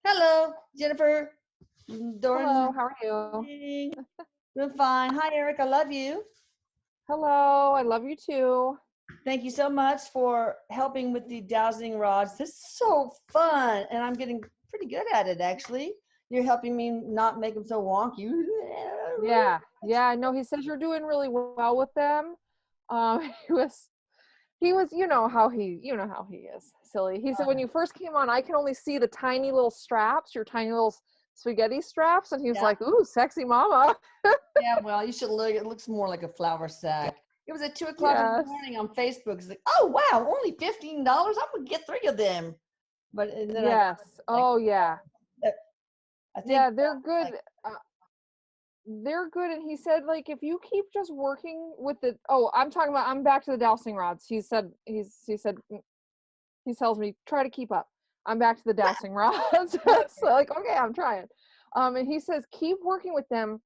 Hello, Jennifer. Doran. Hello, how are you? Doing fine. Hi, Eric. I love you. Hello, I love you too. Thank you so much for helping with the dowsing rods. This is so fun, and I'm getting pretty good at it, actually. You're helping me not make them so wonky. Yeah, no, he says you're doing really well with them. He was, you know how he is, silly. He said when you first came on, I can only see the tiny little straps, your tiny little spaghetti straps, and he's Yeah, like, "Ooh, sexy mama." yeah. Well, you should look. It looks more like a flour sack. It was at 2 o'clock in the Yes, morning on Facebook. It's like, oh wow, only $15. I'm gonna get 3 of them. But and then I got yes. like, Oh yeah, uh, I think yeah. They're good. like Uh, they're good, and he said like if you keep just working with the. Oh, I'm back to the dowsing rods. He tells me try to keep up. I'm back to the dowsing rods. So like, okay, I'm trying. And he says keep working with them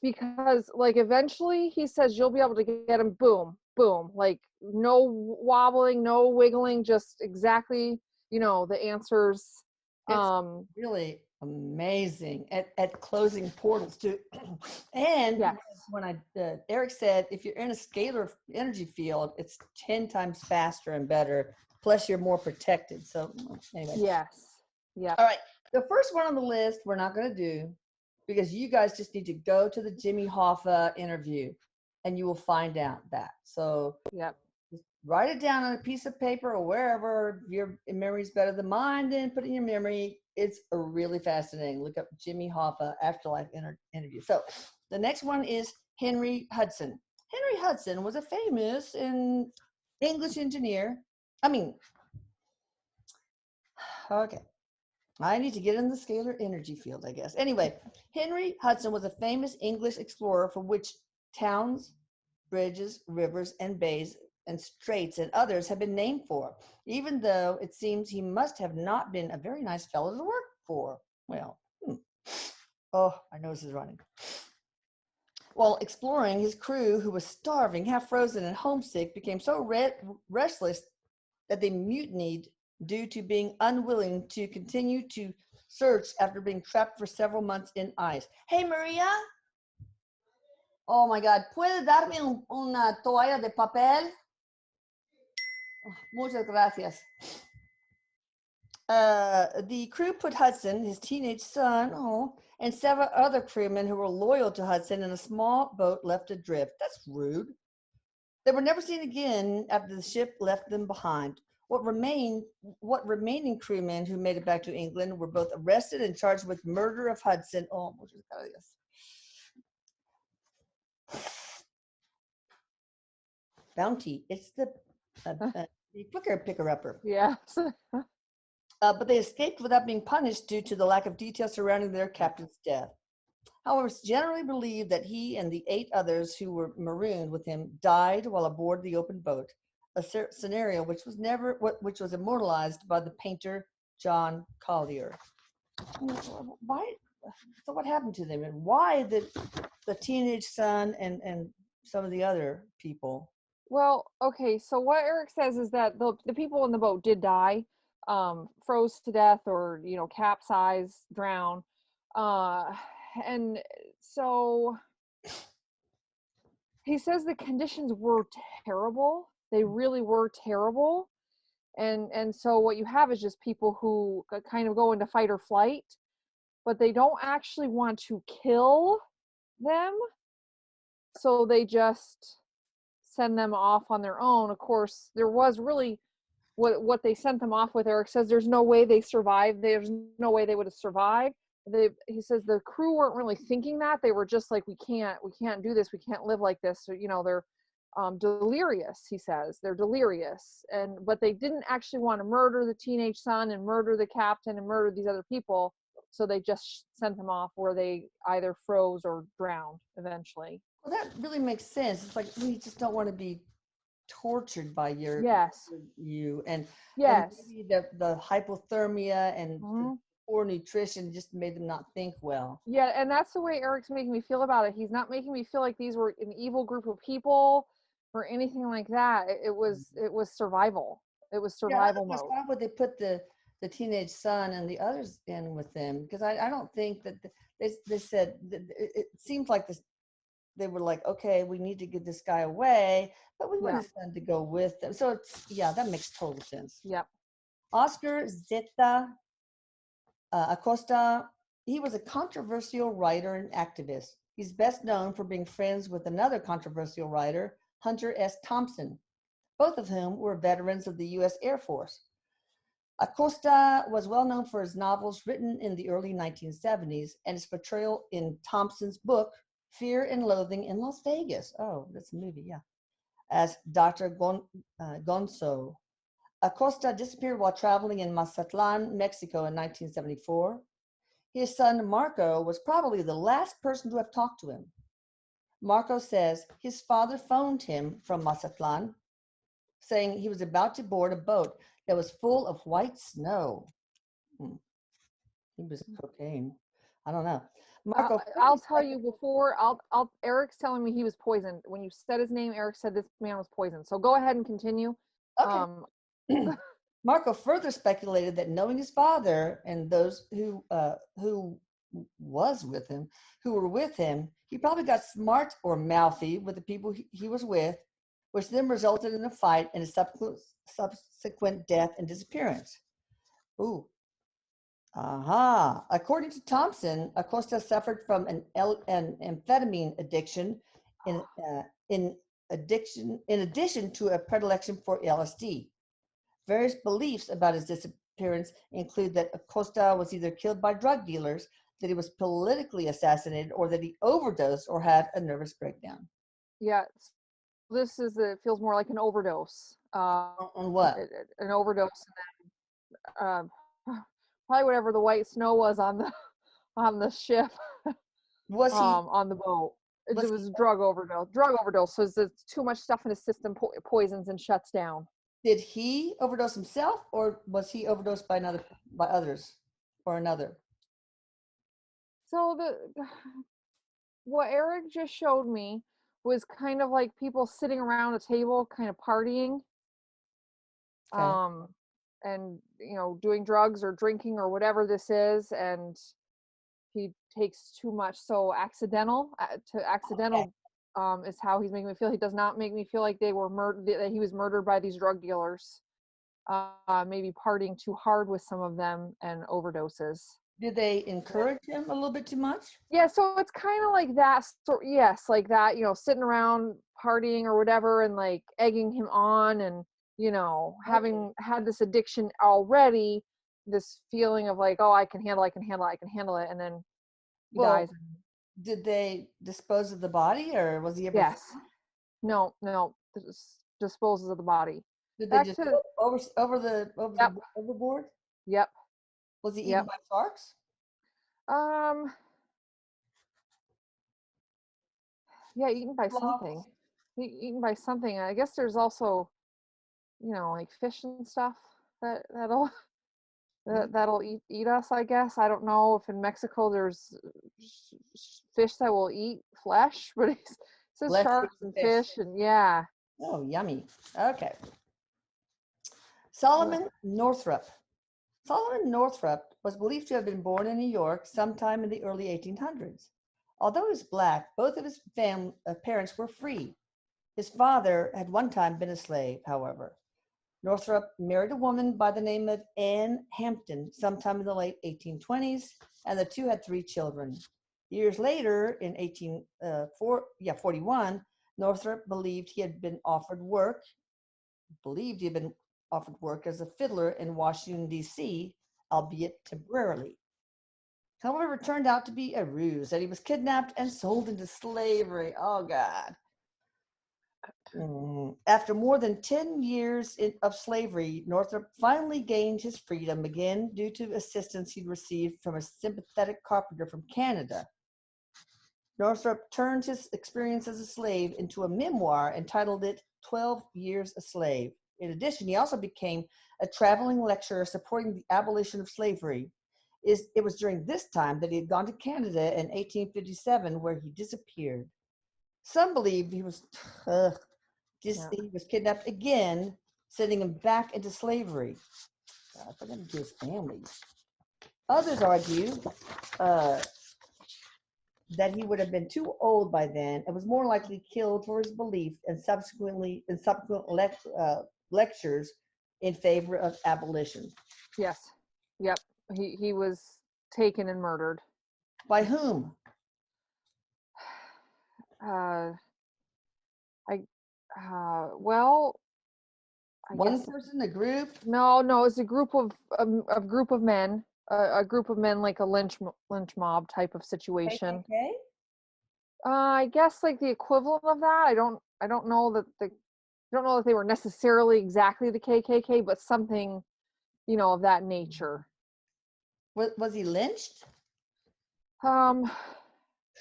because like eventually he says you'll be able to get them boom, boom, like no wobbling, no wiggling, just exactly, the answers. it's Um, really amazing at closing portals too. And yes, when Eric said if you're in a scalar energy field, it's 10 times faster and better. Plus, you're more protected. So anyway, yes, yep, all right. The first one on the list we're not going to do because you guys just need to go to the Jimmy Hoffa interview, and you will find out that. So yep. just write it down on a piece of paper or wherever. If your memory is better than mine, then put it in your memory. It's a really fascinating. Look up Jimmy Hoffa afterlife interview. So the next one is Henry Hudson. Henry Hudson was a famous English engineer. I mean, okay. I need to get in the scalar energy field, I guess. Anyway, Henry Hudson was a famous English explorer for which towns, bridges, rivers, and bays and straits and others have been named for, even though it seems he must have not been a very nice fellow to work for. Well, oh, my nose is running. While exploring, his crew, who was starving, half frozen, and homesick, became so restless that they mutinied due to being unwilling to continue to search after being trapped for several months in ice. Hey, Maria. Oh my God. ¿Puede darme una toalla de papel? Oh, muchas gracias. The crew put Hudson, his teenage son, and several other crewmen who were loyal to Hudson in a small boat left adrift. That's rude. They were never seen again after the ship left them behind. What remaining crewmen who made it back to England were both arrested and charged with murder of Hudson. Oh, muchas gracias. Bounty. It's the quicker picker-upper. Yes. But they escaped without being punished due to the lack of detail surrounding their captain's death. However, it's generally believed that he and the 8 others who were marooned with him died while aboard the open boat, a scenario which was immortalized by the painter John Collier. Why? So what happened to them, and why the teenage son and some of the other people? Well, okay, so what Eric says is that the people in the boat did die, froze to death or, capsize, drown. Uh, and so he says the conditions were terrible. They really were terrible. And so what you have is just people who kind of go into fight or flight, but they don't actually want to kill them. So they just send them off on their own. Of course, there was really what they sent them off with. Eric says there's no way they survived. There's no way they would have survived. He says the crew weren't really thinking that. They were just like, we can't do this. We can't live like this. So, they're delirious. He says they're delirious, but they didn't actually want to murder the teenage son and murder the captain and murder these other people. So they just sent them off where they either froze or drowned eventually. Well, that really makes sense. It's like we just don't want to be tortured by Yes. you and Yes. maybe the hypothermia and the Mhm. poor nutrition just made them not think well. Yeah, and that's the way Eric's making me feel about it. He's not making me feel like these were an evil group of people or anything like that. It was survival. It was Yeah, survival otherwise mode. why would they put the teenage son and the others in with them, because I don't think that they said that it seems like this. They were like, okay, we need to get this guy away, but we want Yeah. his son to go with them. So it's, yeah, that makes total sense. Yep. Oscar Zeta Acosta, he was a controversial writer and activist. He's best known for being friends with another controversial writer, Hunter S. Thompson, both of whom were veterans of the U.S. Air Force. Acosta was well known for his novels written in the early 1970s and his portrayal in Thompson's book, Fear and Loathing in Las Vegas. Oh, that's a movie, yeah. As Dr. Gonzo. Acosta disappeared while traveling in Mazatlan, Mexico in 1974. His son Marco was probably the last person to have talked to him. Marco says his father phoned him from Mazatlan, saying he was about to board a boat that was full of white snow. He was cocaine. I don't know. Marco, I'll tell you before. Eric's telling me he was poisoned. When you said his name, Eric said this man was poisoned. So go ahead and continue. okay. Marco further speculated that knowing his father and those who was with him, who were with him, he probably got smart or mouthy with the people he was with, which then resulted in a fight and a subsequent death and disappearance. Ooh. Aha. According to Thompson, Acosta suffered from an amphetamine addiction in addition to a predilection for LSD. Various beliefs about his disappearance include that Acosta was either killed by drug dealers, that he was politically assassinated, or that he overdosed or had a nervous breakdown. Yeah, it feels more like an overdose. On what? An overdose, and probably whatever the white snow was on the ship, Was he? on the boat. It Was was he? a drug overdose. Drug overdose. So it's too much stuff in his system poisons and shuts down. Did he overdose himself, or was he overdosed by others, or another? So what Eric just showed me was kind of like people sitting around a table, kind of partying, Okay. and doing drugs or drinking or whatever this is, and he takes too much. So accidental is how he's making me feel. He does not make me feel like they were murdered, that he was murdered by these drug dealers. Maybe partying too hard with some of them and overdoses. Did they encourage him a little bit too much? Yeah, so it's kind of like that. So yes, like that. Sitting around partying or whatever, and like egging him on, and having had this addiction already, this feeling of like, oh, I can handle it, and then he dies. Did they dispose of the body, or was he ever? Yes. No. Disposes of the body. Did they just go Yep. overboard? Yep. Was he eaten by sharks? Yeah, eaten by something. Eaten by something. I guess there's also, like fish and stuff that'll eat us, I guess. I don't know if in Mexico there's fish that will eat flesh, but it says sharks and fish, and yeah. Oh, yummy. Okay. Solomon Northrup. Solomon Northrup was believed to have been born in New York sometime in the early 1800s. Although he was black, both of his parents were free. His father had one time been a slave, however. Northrup married a woman by the name of Anne Hampton sometime in the late 1820s, and the two had 3 children. Years later, in 1841, Northrup believed he had been offered work as a fiddler in Washington, D.C., albeit temporarily. However, it turned out to be a ruse, that he was kidnapped and sold into slavery. Oh, God. After more than 10 years of slavery, Northrup finally gained his freedom again due to assistance he'd received from a sympathetic carpenter from Canada. Northrup turned his experience as a slave into a memoir entitled it 12 Years a Slave. In addition, he also became a traveling lecturer supporting the abolition of slavery. It was during this time that he had gone to Canada in 1857, where he disappeared. Some believe he was kidnapped again, sending him back into slavery. I forgot to his family. Others argue that he would have been too old by then and was more likely killed for his belief and subsequent lectures in favor of abolition. Yes. Yep. He was taken and murdered. By whom? Uh, I well, I One guess person, a group? no. It's a group of men, a group of men, like a lynch mob type of situation. KKK? I guess like the equivalent of that. I don't know that they were necessarily exactly the KKK, but something, of that nature. Was he lynched? Um,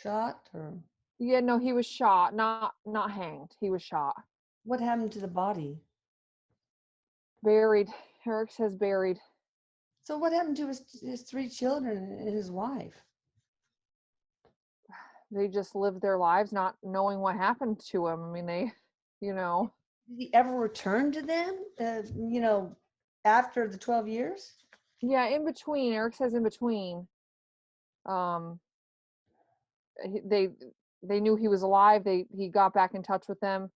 Shot? Or yeah, no, he was shot, not hanged. He was shot. what happened to the body? Buried. Erik says buried. So what happened to his three children and his wife? They just lived their lives not knowing what happened to him. I mean, they, you know. Did he ever return to them, after the 12 years? Yeah, in between. Erik says in between. Um, they they knew he was alive. He got back in touch with them,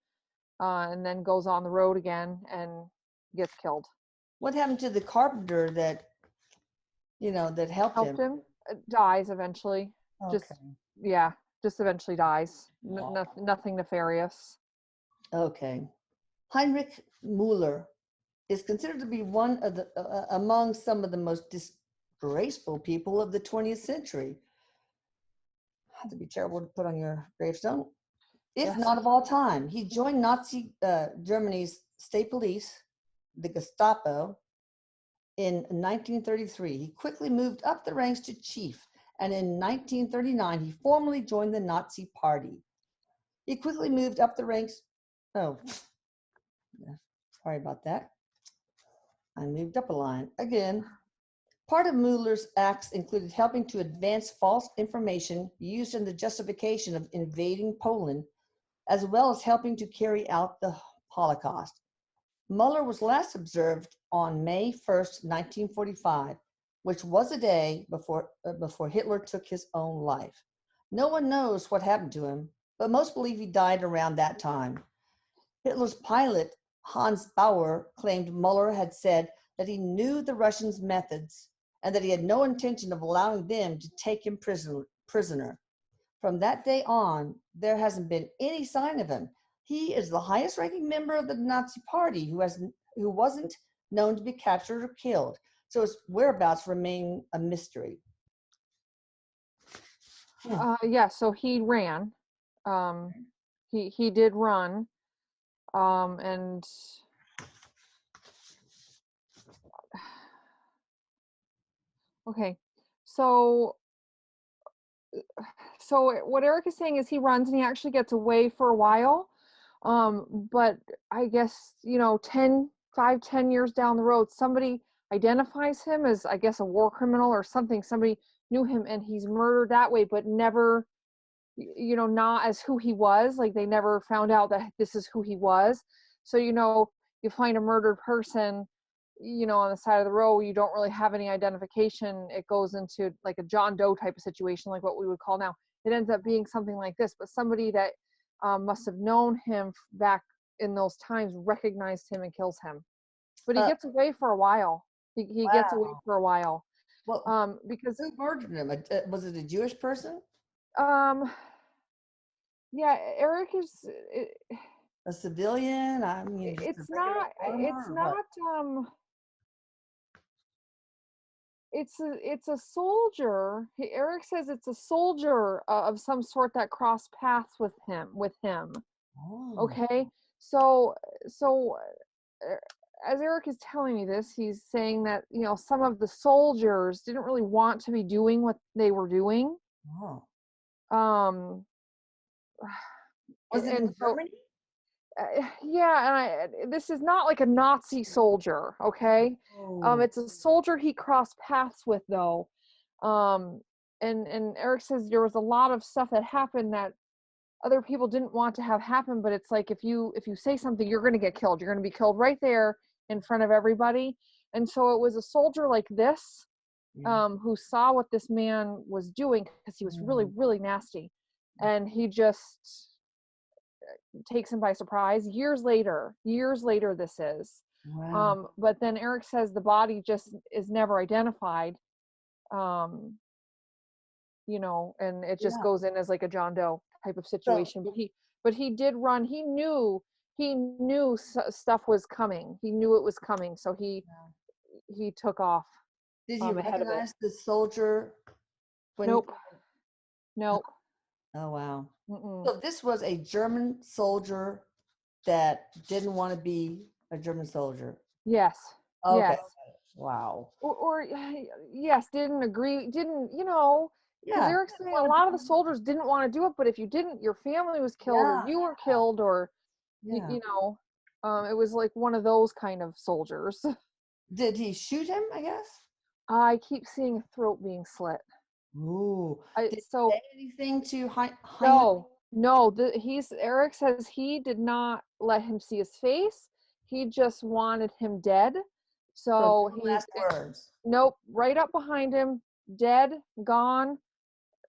and then goes on the road again and gets killed. What happened to the carpenter that helped Helped him? him. Dies eventually. Just Okay. yeah, just eventually dies. Wow. Nothing nefarious. Okay. Heinrich Mueller is considered to be one of the among some of the most disgraceful people of the 20th century. Had to be terrible to put on your gravestone, if Yes. not of all time. He joined Nazi Germany's state police, the Gestapo, in 1933. He quickly moved up the ranks to chief, and in 1939 he formally joined the Nazi Party. He quickly moved up the ranks. Oh, sorry about that. I moved up a line again. Part of Mueller's acts included helping to advance false information used in the justification of invading Poland, as well as helping to carry out the Holocaust. Mueller was last observed on May 1st, 1945, which was a day before Hitler took his own life. No one knows what happened to him, but most believe he died around that time. Hitler's pilot, Hans Bauer, claimed Mueller had said that he knew the Russians' methods and that he had no intention of allowing them to take him prisoner. From that day on, there hasn't been any sign of him. He is the highest ranking member of the Nazi Party who wasn't known to be captured or killed, so his whereabouts remain a mystery. Yeah, so he ran. He did run. And okay. So what Erik is saying is he runs and he actually gets away for a while. But I guess, 10 years down the road, somebody identifies him as, I guess, a war criminal or something. Somebody knew him and he's murdered that way, but never, not as who he was. Like they never found out that this is who he was. So, you find a murdered person, on the side of the road, you don't really have any identification. It goes into like a John Doe type of situation, like what we would call now. It ends up being something like this, but somebody that must have known him back in those times recognized him and kills him. But he gets away for a while. He gets away Wow. for a while. Well, Because who murdered him? Was it a Jewish person? Yeah, Erik is. A civilian? I mean, just a It's regular not. farmer It's or what? not. It's a soldier. Erik says it's a soldier of some sort that crossed paths with him. Oh. Okay, so uh, as Erik is telling me this, he's saying that some of the soldiers didn't really want to be doing what they were doing. Oh. Um, Was it and in so Germany? yeah, and this is not like a Nazi soldier, okay? Oh. It's a soldier he crossed paths with though. Um, and Erik says there was a lot of stuff that happened that other people didn't want to have happen, but it's like if you say something, you're going to get killed. You're going to be killed right there in front of everybody. And so it was a soldier like this, Yeah. who saw what this man was doing, because he was really, Mm. really nasty. And he just takes him by surprise. Years later this is. Wow. But then Erik says the body just is never identified. Um, and it just Yeah. goes in as like a John Doe type of So situation. But he did run. He knew stuff was coming. He knew it was coming. So he took off did he ahead of it. recognize the soldier when? Nope. Nope. Oh, wow. Mm-mm. So this was a German soldier that didn't want to be a German soldier. Yes. Okay. Yes. Wow. Or yes, didn't agree, didn't, because Yeah. Erik's saying a lot of the soldiers didn't want to do it, but if you didn't, your family was killed, or Yeah. you were killed, or Yeah. it was like one of those kind of soldiers. Did he shoot him, I guess? I keep seeing a throat being slit. Ooh. I Did he so say anything to Heinrich? no, Erik says he did not let him see his face. He just wanted him dead. So So no he's last words. nope, right up behind him, dead, gone.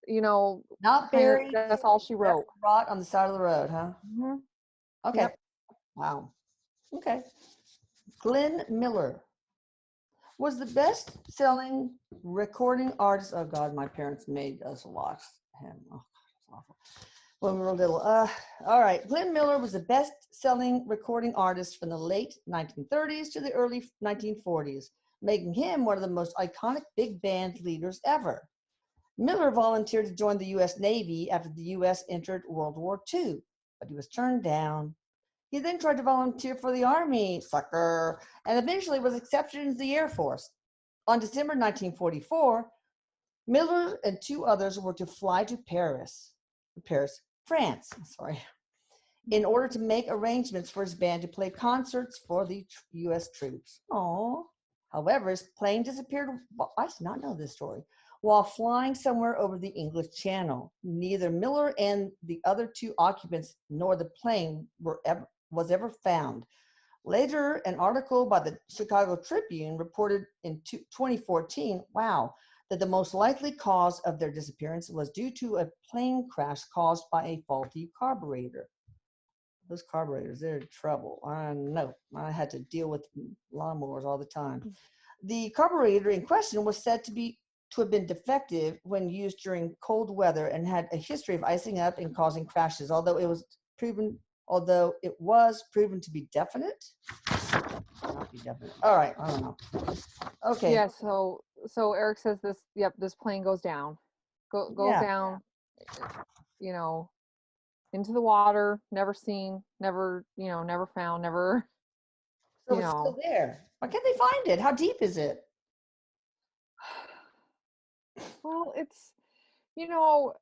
Not Kind of, buried, that's just all she left wrote. to rot on the side of the road, huh? Hmm. Okay. Yep. Wow. Okay. Glenn Miller was the best-selling recording artist. Oh God, my parents made us watch him. Oh, God, it's awful. When we were little. All right. Glenn Miller was the best-selling recording artist from the late 1930s to the early 1940s, making him one of the most iconic big band leaders ever. Miller volunteered to join the U.S. Navy after the U.S. entered World War II, but he was turned down. He then tried to volunteer for the Army, sucker, and eventually was accepted into the Air Force. On December 1944, Miller and two others were to fly to Paris, France, sorry, in order to make arrangements for his band to play concerts for the U.S. troops. Aww. However, his plane disappeared. I did not know this story. While flying somewhere over the English Channel, neither Miller and the other two occupants nor the plane was ever found. Later, an article by the Chicago Tribune reported in 2014, wow, that the most likely cause of their disappearance was due to a plane crash caused by a faulty carburetor. Those carburetors, they're in trouble. I know. I had to deal with lawnmowers all the time. The carburetor in question was said to have been defective when used during cold weather and had a history of icing up and causing crashes, although it was proven to be definite. Not be definite. All right, I don't know. Okay. Yeah. So Erik says this. Yep. This plane goes down. Goes Yeah. down. You know, into the water. Never seen. Never. Never found. Never. So it's still there. Why can't they find it? How deep is it? Well, it's. You know,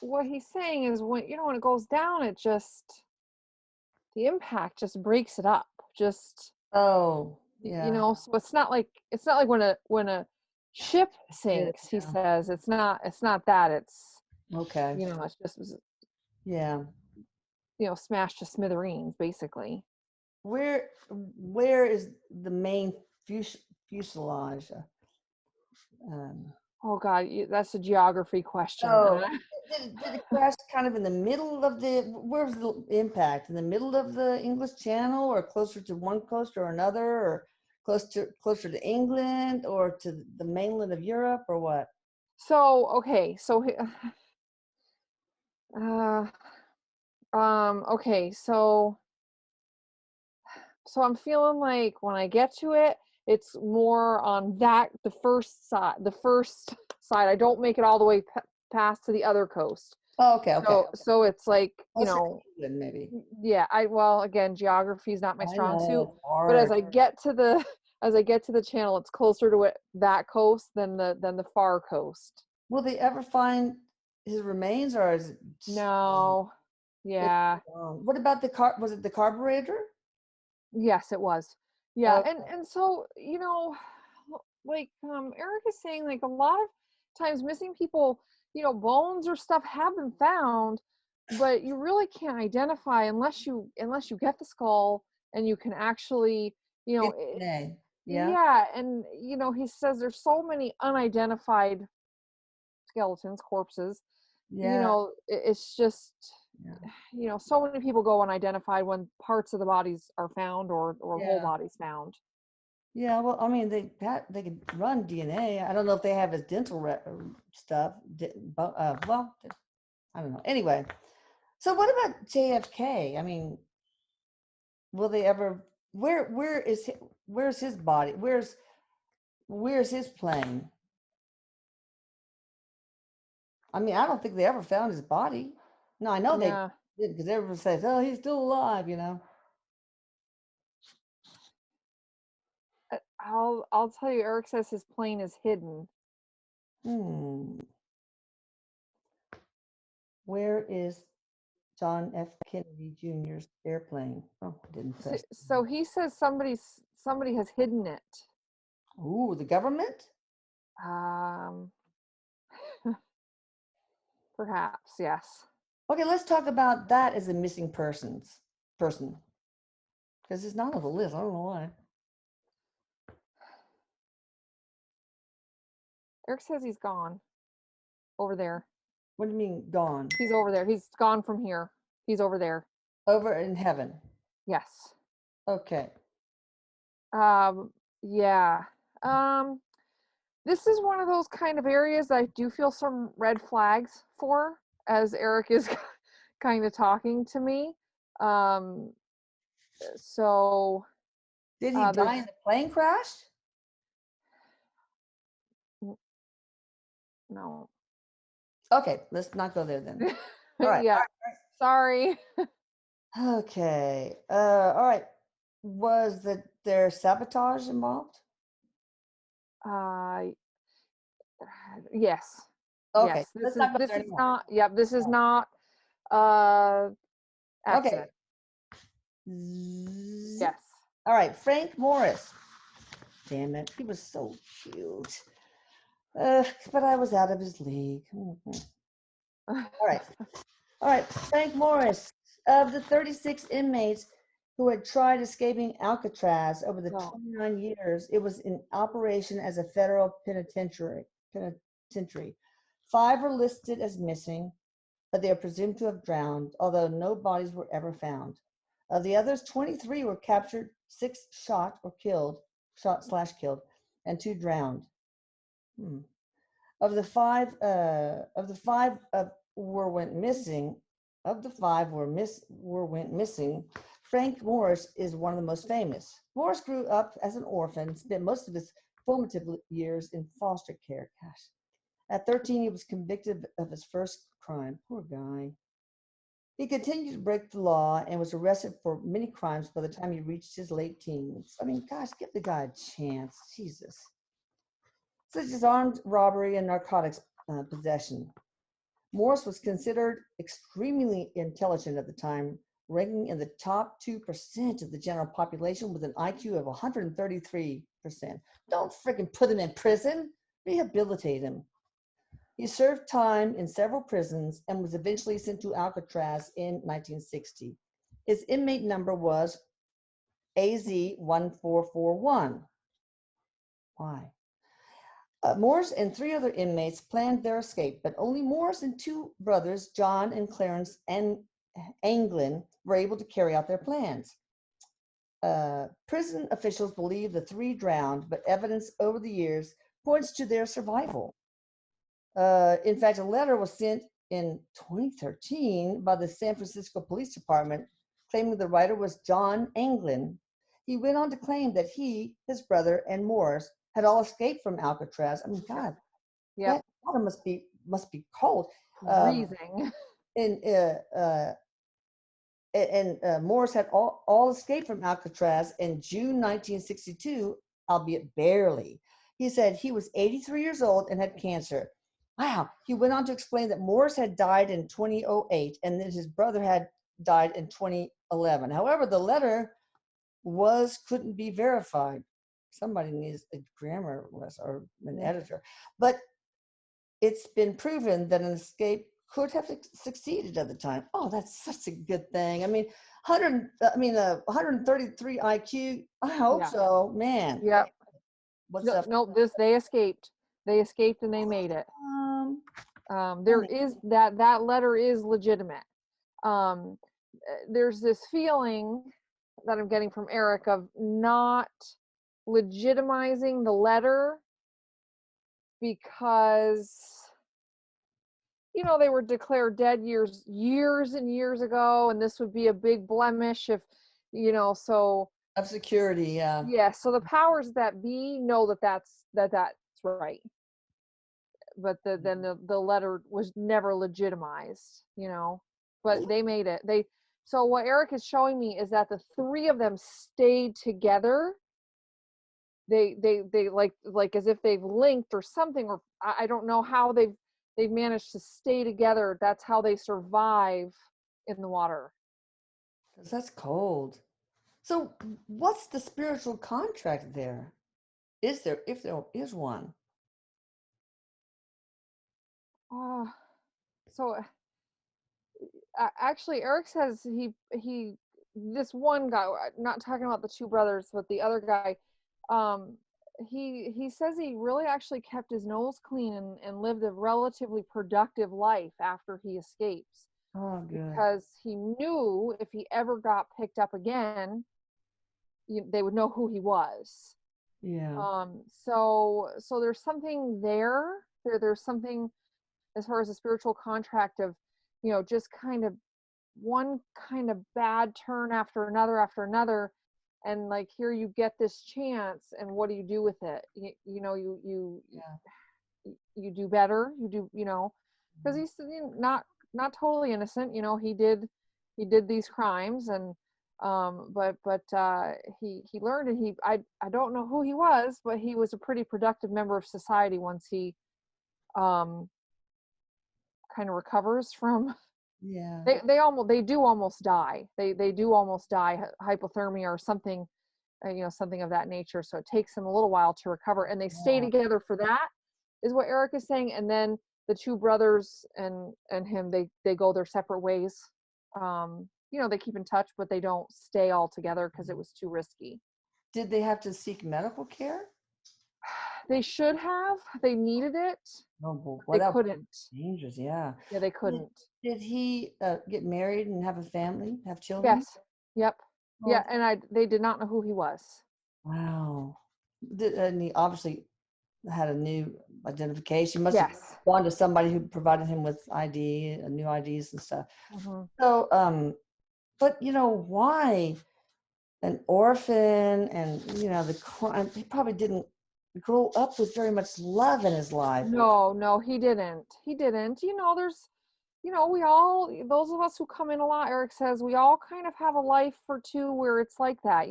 what he's saying is when it goes down, it just the impact just breaks it up. Just Oh, yeah. so it's not like when a ship Yeah. sinks. He says it's not that. It's Okay. it's just Yeah. smashed to smithereens, basically. Where is the main fuselage? Um, Oh God, that's a geography question. oh, did it crash kind of in the middle of where's the impact? In the middle of the English Channel, or closer to one coast or another, or closer to England or to the mainland of Europe, or what? So okay, uh, okay, so I'm feeling like when I get to it, it's more on the first side. The first side. I don't make it all the way past to the other coast. Oh, okay. So it's like, Closer to England, maybe. yeah, well, again, geography is not my I strong suit, know, it's but as hard. I get to the channel, it's closer to that coast than the far coast. Will they ever find his remains, or is it just, No. Yeah. what about the car? Was it the carburetor? Yes, it was. Yeah, Okay. and so, like Erik is saying, like a lot of times missing people, bones or stuff have been found, but you really can't identify unless you get the skull and you can actually, Get DNA. Yeah. Yeah, and he says there's so many unidentified skeletons, corpses. Yeah. It's just, Yeah. so many people go unidentified when parts of the bodies are found or whole Yeah. bodies found. Yeah. Well, I mean, they could run DNA. I don't know if they have his dental stuff. Well, I don't know. Anyway, so what about JFK? I mean, will they ever? Where's his body? Where's his plane? I mean, I don't think they ever found his body. No, I know they Yeah. did because everyone says, "Oh, he's still alive," I'll tell you, Eric says his plane is hidden. Hmm. Where is John F. Kennedy Jr.'s airplane? Oh, I didn't press. So he says somebody has hidden it. Ooh, the government? Um, Perhaps, yes. Okay, let's talk about that as a missing person. Because it's not on the list. I don't know why. Eric says he's gone over there. What do you mean gone? He's over there. He's gone from here. He's over there. Over in heaven. Yes. Okay. Yeah. Um, this is one of those kind of areas I do feel some red flags for, as Eric is kind of talking to me. Um, so Did he die there's in a plane crash? no. Okay, let's not go there then. All right. Yeah. Sorry. Okay. All right. Was there sabotage involved? Uh, yes. Okay, Yes. This let's is not go this there is anymore. not. Yep. This is not uh Okay. accident. Yes. All right, Frank Morris. Damn it, he was so cute. But I was out of his league. Mhm. All right. All right, Frank Morris. Of the 36 inmates who had tried escaping Alcatraz over the No. 29 years it was in operation as a federal penitentiary. 5 were listed as missing, but they are presumed to have drowned, although no bodies were ever found. Of the others, 23 were captured, 6 shot/killed, and 2 drowned. Hmm. Of the five were went missing. Of the 5 went missing. Frank Morris is one of the most famous. Morris grew up as an orphan, spent most of his formative years in foster care. Gosh, at 13, he was convicted of his first crime. Poor guy. He continued to break the law and was arrested for many crimes by the time he reached his late teens. I mean, gosh, give the guy a chance. Jesus. Such as armed robbery and narcotics possession. Morris was considered extremely intelligent at the time, ranking in the top 2% of the general population with an IQ of 133%. Don't freaking put him in prison. Rehabilitate him. He served time in several prisons and was eventually sent to Alcatraz in 1960. His inmate number was AZ1441. Why? Morris and 3 other inmates planned their escape, but only Morris and 2 brothers, John and Clarence Anglin, were able to carry out their plans. Prison officials believe the 3 drowned, but evidence over the years points to their survival. In fact, a letter was sent in 2013 by the San Francisco Police Department claiming the writer was John Anglin. He went on to claim that he, his brother, and Morris had all escaped from Alcatraz. I mean, God, Yep. that water must be cold. Freezing. And Morris had all escaped from Alcatraz in June 1962, albeit barely. He said he was 83 years old and had cancer. Wow. He went on to explain that Morris had died in 2008 and that his brother had died in 2011. However, the letter couldn't be verified. Somebody needs a grammar lesson or an editor. But it's been proven that an escape could have succeeded at the time. Oh, that's such a good thing. I mean, 133 IQ. I hope so, man. Yep. What's No, up? no, they escaped. They escaped and they made it. Um, There is that letter is legitimate. Um, there's this feeling that I'm getting from Erik of not legitimizing the letter because they were declared dead years and years ago, and this would be a big blemish if so of security, yeah. yeah, so the powers that be know that's right, but then the letter was never legitimized, but they made it. So what Erik is showing me is that the three of them stayed together. They like as if they've linked or something, or I don't know how they've managed to stay together. That's how they survive in the water. 'Cause that's cold. So what's the spiritual contract there? Is there, if there is one? uh, so actually Erik says he this one guy, not talking about the two brothers but the other guy, um he says he really actually kept his nose clean and lived a relatively productive life after he escapes, Oh, good. because he knew if he ever got picked up again, they would know who he was. Yeah. So there's something there's something as far as a spiritual contract of just kind of one kind of bad turn after another, and like here you get this chance, and what do you do with it? Yeah. You do better, because he's not totally innocent. He did these crimes, and but he learned, and I don't know who he was, but he was a pretty productive member of society once he um kind of recovers from. Yeah. They do almost die. They do almost die, hypothermia or something, something of that nature. So it takes them a little while to recover, and they stay Yeah. together for that, is what Erik is saying. And then the two brothers and him, they go their separate ways. They keep in touch, but they don't stay all together because it was too risky. Did they have to seek medical care? They should have. They needed it. Oh, well, They what else? couldn't. Dangerous, yeah. Yeah, they Did, couldn't. did he get married and have a family, have children? Yes. Yep. Oh, Yeah, and they did not know who he was. wow. And he obviously had a new identification. Must have Yes. gone to somebody who provided him with ID, new IDs and stuff. Hmm. So, but why an orphan, and the crime? He probably didn't grow up with very much love in his life. No, he didn't. He didn't. There's, we all, those of us who come in a lot, Erik says, we all kind of have a life or two where it's like that,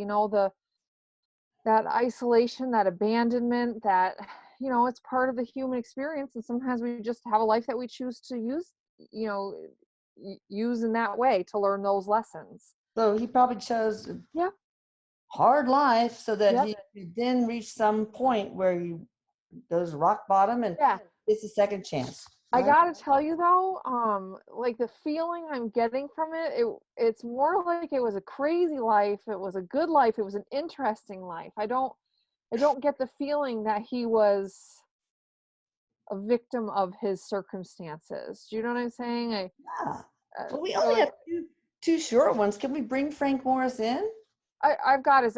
that isolation, that abandonment, that, it's part of the human experience. And sometimes we just have a life that we choose to you know, use in that way to learn those lessons. So he probably chose a Yeah. hard life so that Yep. he could then reach some point where he goes rock bottom and Yeah. gets a second chance. I Right? gotta tell you though, like the feeling I'm getting from it's more like it was a crazy life. It was a good life. It was an interesting life. I don't get the feeling that he was a victim of his circumstances. Do you know what I'm saying? Yeah. Uh, Well, we so only have two short ones. Can we bring Frank Morris in? I've got his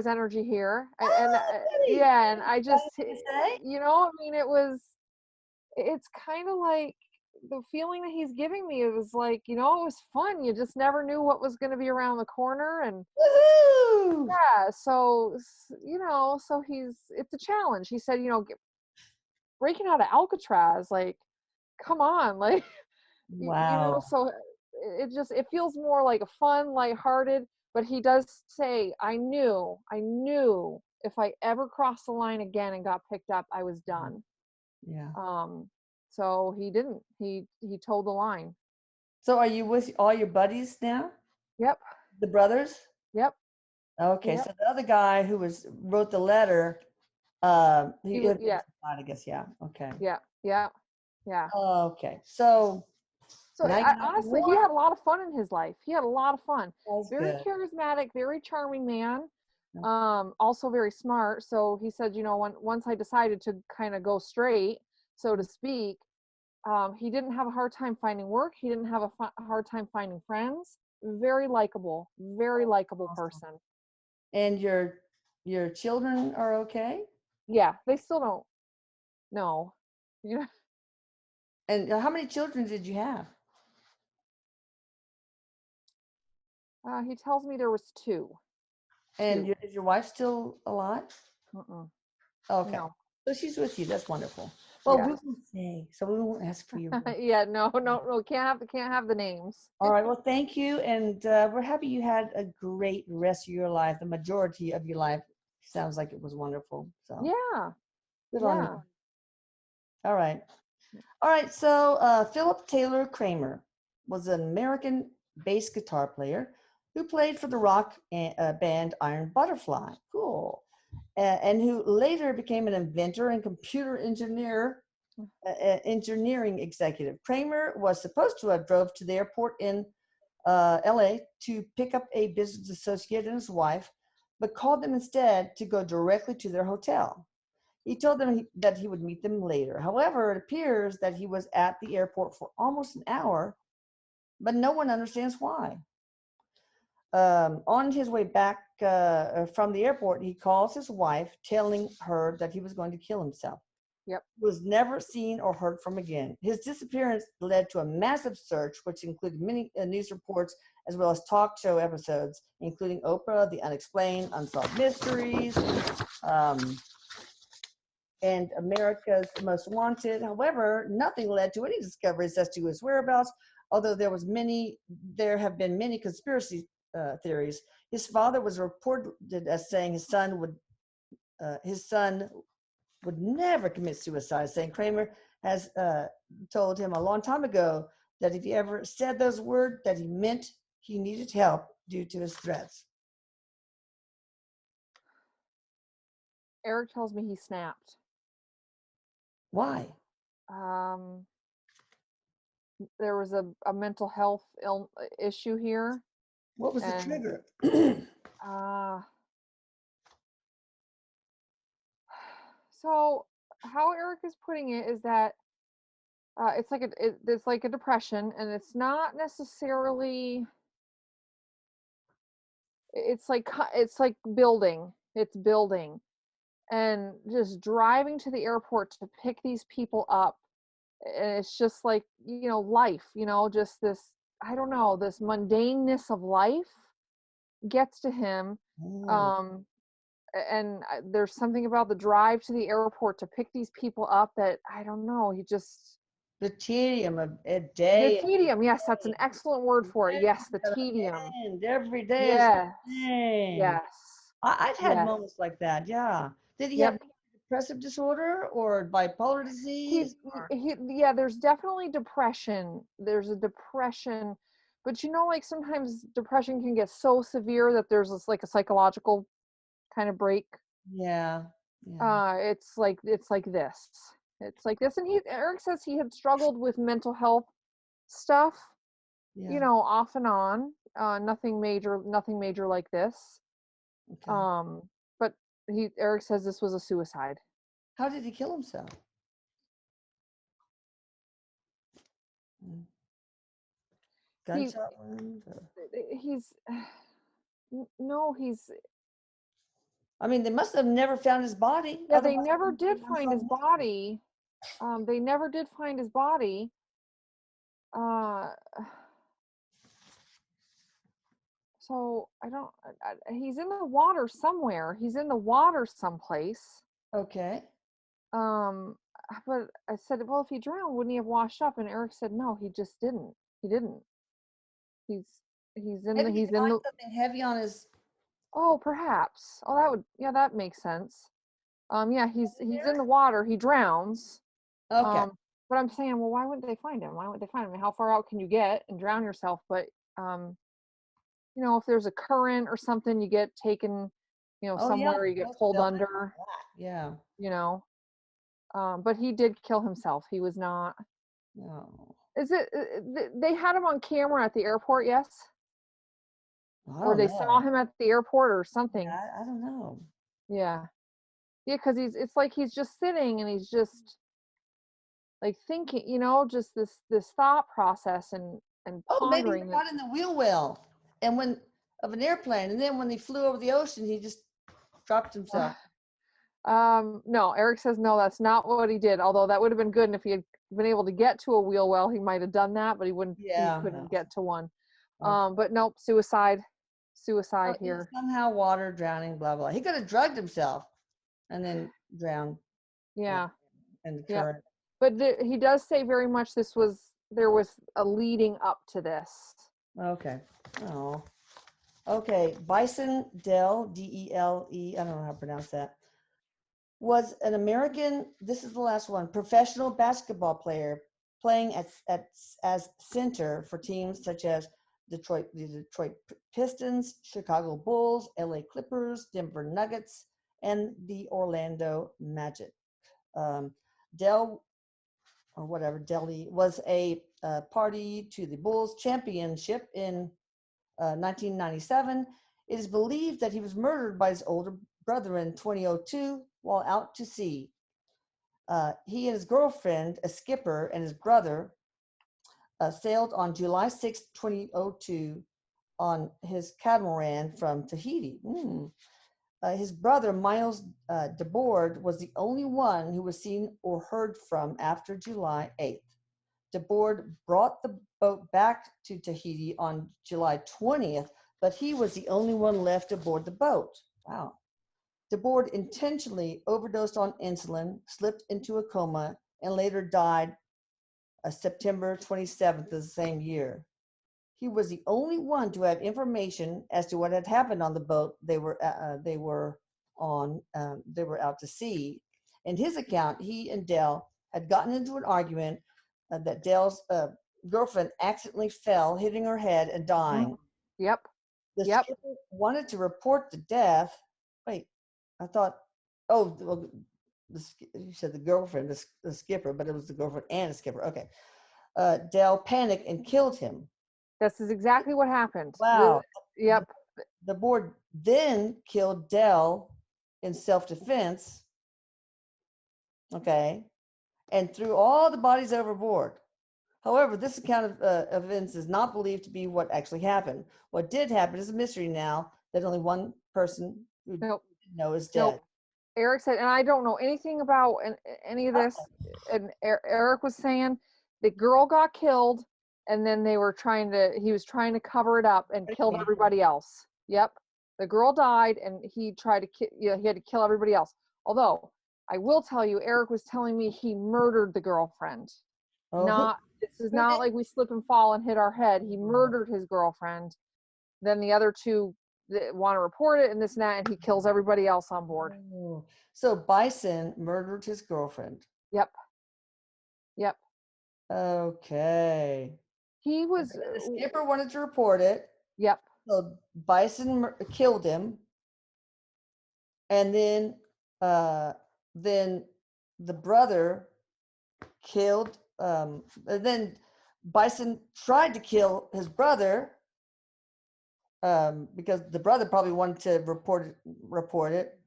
energy here, and Oh, goody. yeah, and I just, Anything to say? I mean, it's kind of like the feeling that he's giving me. It was like, it was fun. You just never knew what was going to be around the corner. And Woohoo! yeah, so, so it's a challenge. He said, breaking out of Alcatraz, like, come on, like, Wow. so it feels more like a fun, lighthearted, but he does say, I knew if I ever crossed the line again and got picked up, I was done. Yeah. So he didn't. He told the line. So are you with all your buddies now? Yep. The brothers? Yep. Okay. Yep. So the other guy who wrote the letter, he had Yeah. I guess. Yeah. Okay. Yeah. Yeah. Yeah. Okay. So So now you have honestly, he one. had a lot of fun in his life. He had a lot of fun. That's Very good. charismatic, very charming man. Also very smart. So he said, once I decided to kind of go straight, so to speak, he didn't have a hard time finding work. He didn't have a hard time finding friends. Very likable Awesome. person. And your children are okay? Yeah, they still don't know. You know, And how many children did you have? he tells me there was two. And Two. is your wife still alive? Mm-mm. Okay. No. So she's with you. That's wonderful. Well, we Yes. won't say, so we won't ask for your wife. Yeah. No. No. No. Can't have the names. All right. Well, thank you. And we're happy you had a great rest of your life. The majority of your life sounds like it was wonderful. So Yeah. good on Yeah. you. All right. All right. So Philip Taylor Kramer was an American bass guitar player who played for the rock band Iron Butterfly. Cool. And who later became an inventor and computer engineering executive. Kramer was supposed to have drove to the airport in LA to pick up a business associate and his wife, but called them instead to go directly to their hotel. He told them that he would meet them later. However, it appears that he was at the airport for almost an hour, but no one understands why. On his way back from the airport, he calls his wife, telling her that he was going to kill himself. Yep. He was never seen or heard from again. His disappearance led to a massive search, which included many news reports as well as talk show episodes, including Oprah, The Unexplained, Unsolved Mysteries, and America's Most Wanted. However, nothing led to any discoveries as to his whereabouts, although there have been many conspiracy theories. His father was reported as saying his son would never commit suicide, saying Kramer has told him a long time ago that if he ever said those words, that he meant he needed help due to his threats. Erik tells me he snapped. Why? Um, there was a mental health issue here, What was the and trigger? uh, so how Erik is putting it is that it's like a depression, and it's not necessarily. It's like building. It's building, and just driving to the airport to pick these people up. And it's just like life. Just this. I don't know. This mundaneness of life gets to him. Oh, Um, and there's something about the drive to the airport to pick these people up that I don't know. He just the tedium of a the day tedium. Yes, that's an excellent word for it. Yes, the and tedium. end. Every day is the Yes, same. yes, I've had yes. moments like that. Yeah. Did he have Yep. depressive disorder or bipolar disease? Or Yeah, there's definitely depression. There's a depression, but like sometimes depression can get so severe that there's this like a psychological kind of break. yeah, yeah, It's like this. It's like this, and Erik says he had struggled with mental health stuff, yeah. off and on. Nothing major like this. Okay. Um, but Erik says this was a suicide. How did he kill himself? Mm, He gunshot wound? he's no, he's I mean, they must have never found his body. yeah, they Otherwise, it never wouldn't be did an find his unsolved mystery. body. They never did find his body. Uh, so I don't. He's in the water somewhere. He's in the water someplace. Okay. Um, but I said, well, if he drowned, wouldn't he have washed up? And Erik said, no, he just didn't. He didn't. He's he's in the Maybe he he's in tied the. something heavy on his. Oh, perhaps. Oh, that makes sense. Yeah, he's in the water. He drowns. Okay. Um, but I'm saying, well, why wouldn't they find him? Why wouldn't they find him? How far out can you get and drown yourself? But um, if there's a current or something, you get taken, Oh, yeah. somewhere, you get Most pulled definitely. under, Yeah. you know. But he did kill himself. He was not. No. Is it? They had him on camera at the airport. Yes. I or don't they saw know. him at the airport or something. I don't know. Yeah. Yeah, because it's like he's just sitting and he's just like thinking, just this thought process and Oh, maybe he pondering that. got in the wheel well and when of an airplane, and then when he flew over the ocean, he just dropped himself. No, Erik says no, that's not what he did. Although that would have been good, and if he had been able to get to a wheel well, he might have done that, but he Yeah, couldn't no. get to one. Okay. But nope, suicide, Oh, suicide he here. somehow water drowning, blah blah. He could have drugged himself and then drowned Yeah, in the yep. current. But he does say very much there was a leading up to this. Okay. Oh. Okay. Bison Dele, Dele. I don't know how to pronounce that. Was an American, this is the last one, professional basketball player playing as center for teams such as the Detroit Pistons, Chicago Bulls, LA Clippers, Denver Nuggets, and the Orlando Magic. Dell, or whatever, Dele, was a party to the Bulls championship in 1997. It is believed that he was murdered by his older brother in 2002 while out to sea. He and his girlfriend, a skipper, and his brother sailed on July 6, 2002 on his catamaran from Tahiti. His brother, Miles DeBoard, was the only one who was seen or heard from after July 8th. DeBoard brought the boat back to Tahiti on July 20th, but he was the only one left aboard the boat. Wow. DeBoard intentionally overdosed on insulin, slipped into a coma, and later died September 27th of the same year. He was the only one to have information as to what had happened on the boat they were on. They were out to sea. In his account, he and Dell had gotten into an argument that Dell's girlfriend accidentally fell, hitting her head and dying. Yep. The Yep. skipper wanted to report the death. Wait, I thought, oh, well, you said the girlfriend, the skipper, but it was the girlfriend and the skipper. Okay. Dell panicked and killed him. This is exactly what happened. Wow. Yep. The board then killed Dell in self-defense, okay, and threw all the bodies overboard. However, this account of events is not believed to be what actually happened. What did happen is a mystery now that only one person who Nope. know is dead. Nope. Erik said, and I don't know anything about any of this. And Erik was saying the girl got killed, and then he was trying to cover it up and killed Okay. everybody else. Yep. The girl died, and he tried to he had to kill everybody else. Although I will tell you, Erik was telling me he murdered the girlfriend. Oh, This is who not did? like we slip and fall and hit our head. He murdered his girlfriend. Then the other two want to report it and this and that, and he kills everybody else on board. Oh. So Bison murdered his girlfriend. Yep. Yep. Okay. He was. Okay, the skipper wanted to report it. Yep. So Bison killed him, and then the brother killed. And then Bison tried to kill his brother because the brother probably wanted to report it.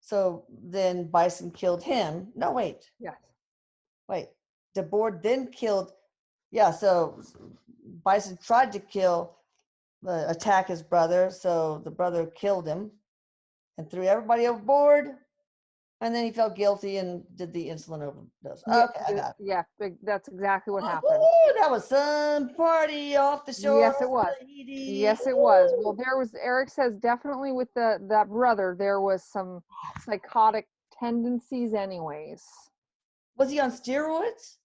So then Bison killed him. No, wait. Yes. Wait. DeBoard then killed. Yeah. So Bison tried to attack his brother. So the brother killed him and threw everybody overboard. And then he felt guilty and did the insulin overdose. Yeah. Okay, I got it. Yeah. That's exactly what happened. Woo, that was some party off the shore Yes, of it was. Tahiti. Yes, it was. Well, there was. Erik says definitely with that brother, there was some psychotic tendencies, anyways. Was he on steroids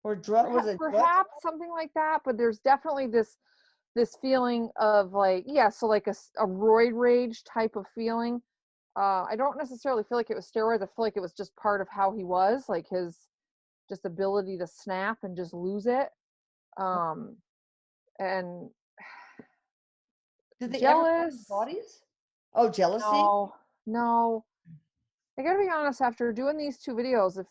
or drug? Was it drugs? Perhaps something like that, but there's definitely this feeling of like, yeah, so like a roid rage type of feeling. I don't necessarily feel like it was steroids. I feel like it was just part of how he was, like his just ability to snap and just lose it. And Did they ever find his jealous. bodies? Oh, jealousy. No, no. I gotta be honest, after doing these two videos, if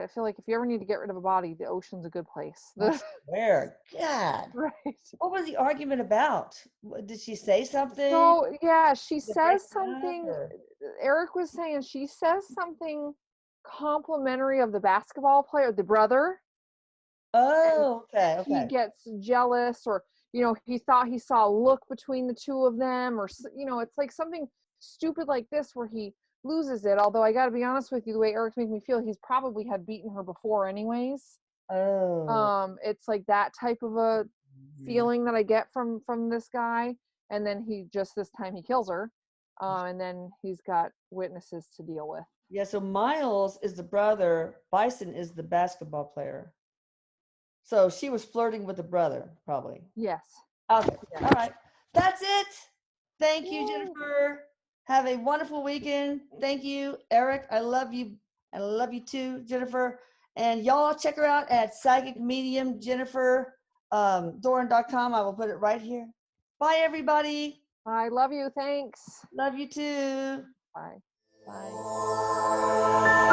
I feel like if you ever need to get rid of a body, the ocean's a good place. I swear, God. Right. What was the argument about? Did she say something? So yeah, she Did it break says up something. or? Erik was saying she says something complimentary of the basketball player, the brother, and Oh, okay, he okay. gets jealous, or he thought he saw a look between the two of them, or it's like something stupid like this where he loses it. Although I got to be honest with you, the way Erik made me feel, he's probably had beaten her before anyways. Oh. It's like that type of a Mhm. feeling that I get from this guy, and then he just this time he kills her, and then he's got witnesses to deal with. Yeah, so Miles is the brother, Bison is the basketball player. So she was flirting with the brother, probably. Yes. Okay. Yeah. All right. That's it. Thank you, Yay. Jennifer. Have a wonderful weekend. Thank you, Erik. I love you. I love you too, Jennifer. And y'all check her out at Psychic Medium Jennifer Doran.com. I will put it right here. Bye, everybody. I love you. Thanks. Love you too. Bye. Bye.